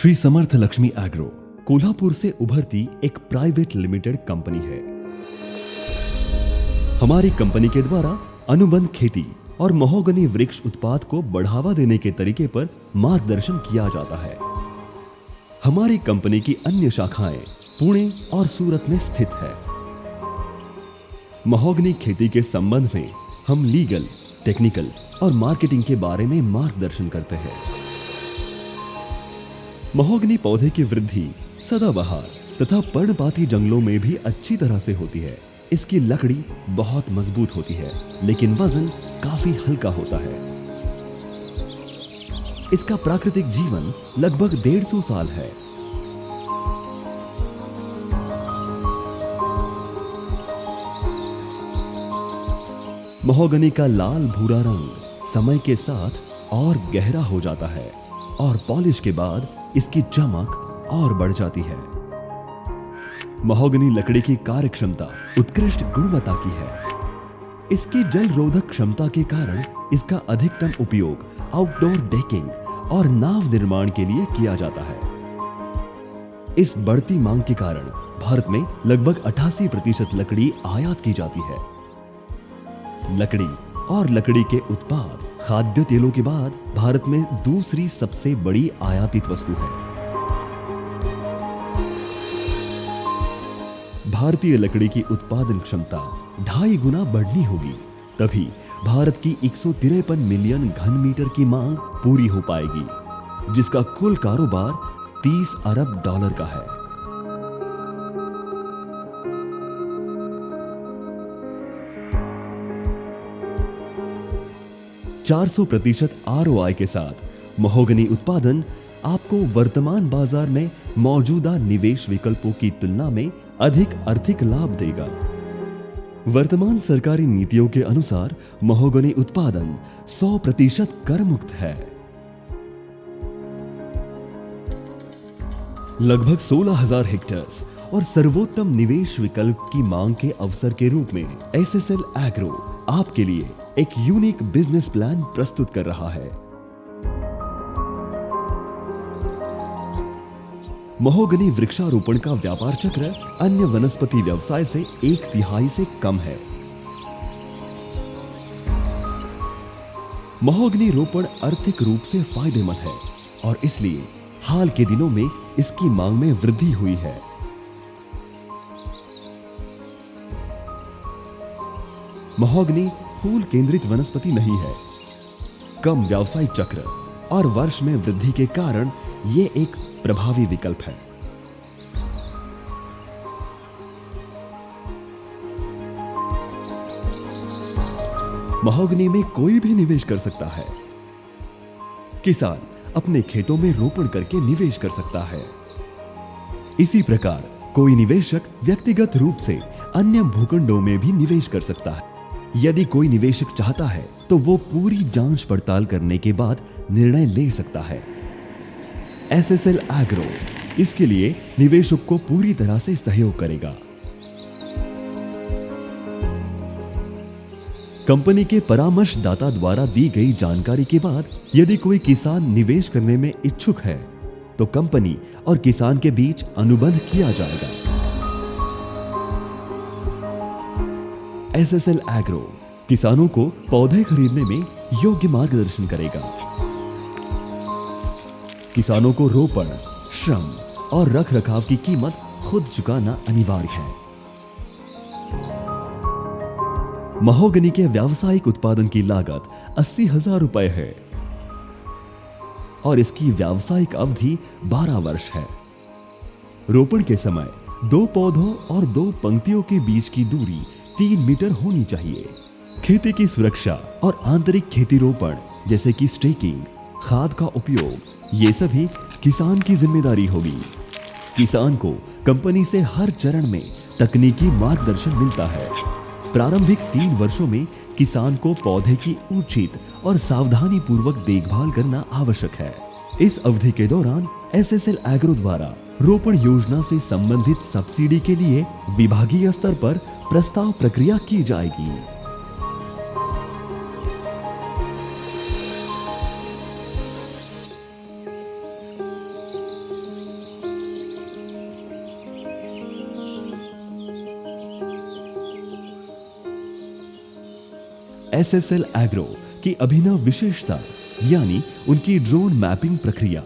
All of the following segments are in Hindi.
श्री समर्थ लक्ष्मी एग्रो कोल्हापुर से उभरती एक प्राइवेट लिमिटेड कंपनी है। हमारी कंपनी के द्वारा अनुबंध खेती और महोगनी वृक्ष उत्पाद को बढ़ावा देने के तरीके पर मार्गदर्शन किया जाता है। हमारी कंपनी की अन्य शाखाएं पुणे और सूरत में स्थित है। महोगनी खेती के संबंध में हम लीगल, टेक्निकल और मार्केटिंग के बारे में मार्गदर्शन करते हैं। महोगनी पौधे की वृद्धि सदाबहार तथा पर्णपाती जंगलों में भी अच्छी तरह से होती है। इसकी लकड़ी बहुत मजबूत होती है, लेकिन वजन काफी हल्का होता है। इसका प्राकृतिक जीवन लगभग 150 साल है। महोगनी का लाल भूरा रंग समय के साथ और गहरा हो जाता है और पॉलिश के बाद इसकी चमक और बढ़ जाती है। महोगनी लकड़ी की कार्यक्षमता उत्कृष्ट गुणवत्ता की है। इसकी जल रोधक क्षमता के कारण इसका अधिकतम उपयोग आउटडोर डेकिंग और नाव निर्माण के लिए किया जाता है। इस बढ़ती मांग के कारण भारत में लगभग 88% लकड़ी आयात की जाती है। लकड़ी और लकड़ी के उत्पाद खाद्य तेलों के बाद भारत में दूसरी सबसे बड़ी आयातित वस्तु है। भारतीय लकड़ी की उत्पादन क्षमता 2.5 गुना बढ़नी होगी, तभी भारत की 153 मिलियन घन मीटर की मांग पूरी हो पाएगी, जिसका कुल कारोबार $30 अरब का है। %400 ROI के साथ महोगनी उत्पादन आपको वर्तमान बाजार में मौजूदा निवेश विकल्पों की तुलना में अधिक आर्थिक लाभ देगा। वर्तमान सरकारी नीतियों के अनुसार महोगनी उत्पादन 100% कर मुक्त है। लगभग 16,000 हेक्टेयर्स और सर्वोत्तम निवेश विकल्प की मांग के अवसर के रूप में एसएसएल एग्रो आपके लिए एक यूनिक बिजनेस प्लान प्रस्तुत कर रहा है। महोगनी वृक्षारोपण का व्यापार चक्र अन्य वनस्पति व्यवसाय से 1/3 से कम है। महोगनी रोपण आर्थिक रूप से फायदेमंद है और इसलिए हाल के दिनों में इसकी मांग में वृद्धि हुई है। महोगनी फूल केंद्रित वनस्पति नहीं है। कम व्यावसायिक चक्र और वर्ष में वृद्धि के कारण यह एक प्रभावी विकल्प है। महोगनी में कोई भी निवेश कर सकता है। किसान अपने खेतों में रोपण करके निवेश कर सकता है। इसी प्रकार कोई निवेशक व्यक्तिगत रूप से अन्य भूखंडों में भी निवेश कर सकता है। यदि कोई निवेशक चाहता है तो वो पूरी जांच पड़ताल करने के बाद निर्णय ले सकता है। एसएसएल एग्रो इसके लिए निवेशक को पूरी तरह से सहयोग करेगा। कंपनी के परामर्शदाता द्वारा दी गई जानकारी के बाद यदि कोई किसान निवेश करने में इच्छुक है तो कंपनी और किसान के बीच अनुबंध किया जाएगा। एसएसएल एग्रो किसानों को पौधे खरीदने में योग्य मार्गदर्शन करेगा। किसानों को रोपण, श्रम और रखरखाव की कीमत खुद चुकाना अनिवार्य है। महोगनी के व्यावसायिक उत्पादन की लागत 80,000 रुपए है और इसकी व्यावसायिक अवधि 12 वर्ष है। रोपण के समय 2 पौधों और 2 पंक्तियों के बीच की दूरी 3 मीटर होनी चाहिए। खेती की सुरक्षा और आंतरिक खेती रोपण जैसे कि स्टेकिंग, खाद का उपयोग, ये सभी किसान की जिम्मेदारी होगी। किसान को कंपनी से हर चरण में तकनीकी मार्गदर्शन मिलता है। प्रारंभिक 3 वर्षों में किसान को पौधे की उचित और सावधानी पूर्वक देखभाल करना आवश्यक है। इस अवधि के दौरान एसएसएल एग्रो द्वारा रोपण योजना से संबंधित सब्सिडी के लिए विभागीय स्तर पर प्रस्ताव प्रक्रिया की जाएगी। एसएसएल एग्रो की अभिनव विशेषता यानी उनकी ड्रोन मैपिंग प्रक्रिया।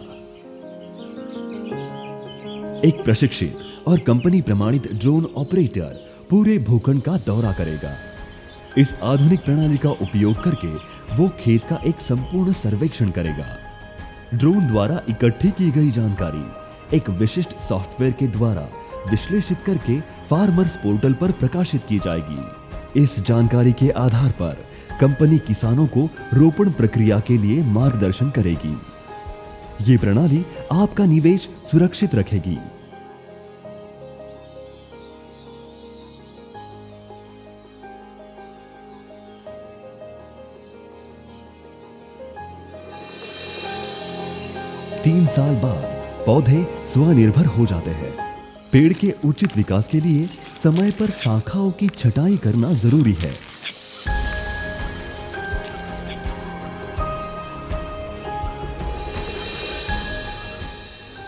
एक प्रशिक्षित और कंपनी प्रमाणित ड्रोन ऑपरेटर पूरे भूखंड का दौरा करेगा। इस आधुनिक प्रणाली का उपयोग करके वो खेत का एक संपूर्ण सर्वेक्षण करेगा। ड्रोन द्वारा इकट्ठी की गई जानकारी एक विशिष्ट सॉफ्टवेयर के द्वारा विश्लेषित करके फार्मर्स पोर्टल पर प्रकाशित की जाएगी। इस जानकारी के आधार पर कंपनी किसानों को रोपण प्रक्रिया के लिए मार्गदर्शन करेगी। ये प्रणाली आपका निवेश सुरक्षित रखेगी। तीन साल बाद पौधे स्वनिर्भर हो जाते हैं। पेड़ के उचित विकास के लिए समय पर शाखाओं की छटाई करना जरूरी है।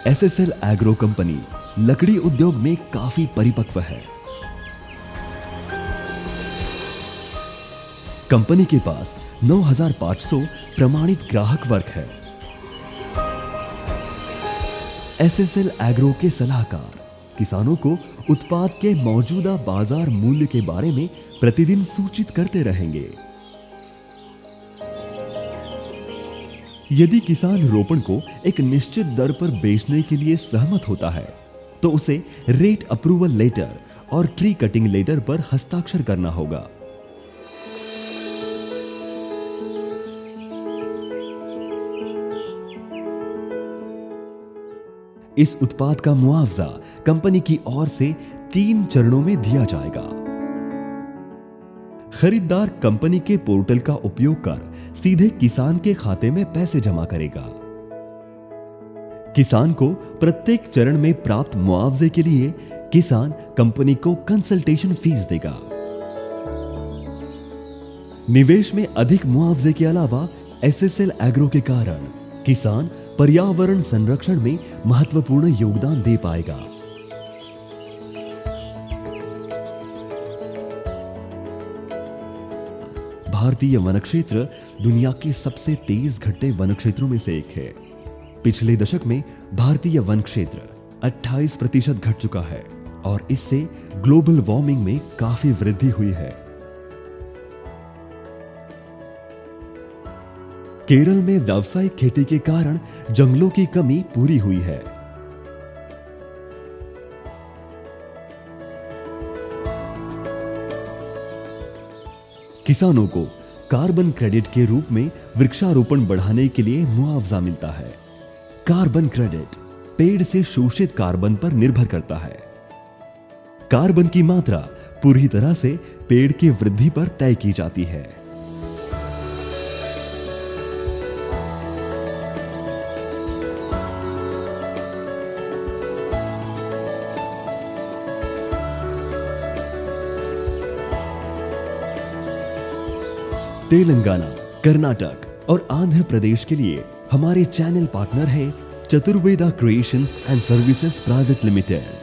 एसएसएल एग्रो कंपनी लकड़ी उद्योग में काफी परिपक्व है। कंपनी के पास 9,500 प्रमाणित ग्राहक वर्ग है। एसएसएल एग्रो के सलाहकार किसानों को उत्पाद के मौजूदा बाजार मूल्य के बारे में प्रतिदिन सूचित करते रहेंगे। यदि किसान रोपण को एक निश्चित दर पर बेचने के लिए सहमत होता है तो उसे रेट अप्रूवल लेटर और ट्री कटिंग लेटर पर हस्ताक्षर करना होगा। इस उत्पाद का मुआवजा कंपनी की ओर से 3 चरणों में दिया जाएगा। खरीदार कंपनी के पोर्टल का उपयोग कर सीधे किसान के खाते में पैसे जमा करेगा। किसान को प्रत्येक चरण में प्राप्त मुआवजे के लिए किसान कंपनी को कंसल्टेशन फीस देगा। निवेश में अधिक मुआवजे के अलावा एसएसएल एग्रो के कारण किसान पर्यावरण संरक्षण में महत्वपूर्ण योगदान दे पाएगा। भारतीय वन क्षेत्र दुनिया के सबसे तेज घटते वन क्षेत्रों में से एक है। पिछले दशक में भारतीय वन क्षेत्र 28% घट चुका है और इससे ग्लोबल वार्मिंग में काफी वृद्धि हुई है। केरल में व्यावसायिक खेती के कारण जंगलों की कमी पूरी हुई है। किसानों को कार्बन क्रेडिट के रूप में वृक्षारोपण बढ़ाने के लिए मुआवजा मिलता है। कार्बन क्रेडिट पेड़ से शोषित कार्बन पर निर्भर करता है। कार्बन की मात्रा पूरी तरह से पेड़ की वृद्धि पर तय की जाती है। तेलंगाना, कर्नाटक और आंध्र प्रदेश के लिए हमारे चैनल पार्टनर है Chaturveda creations and services private limited.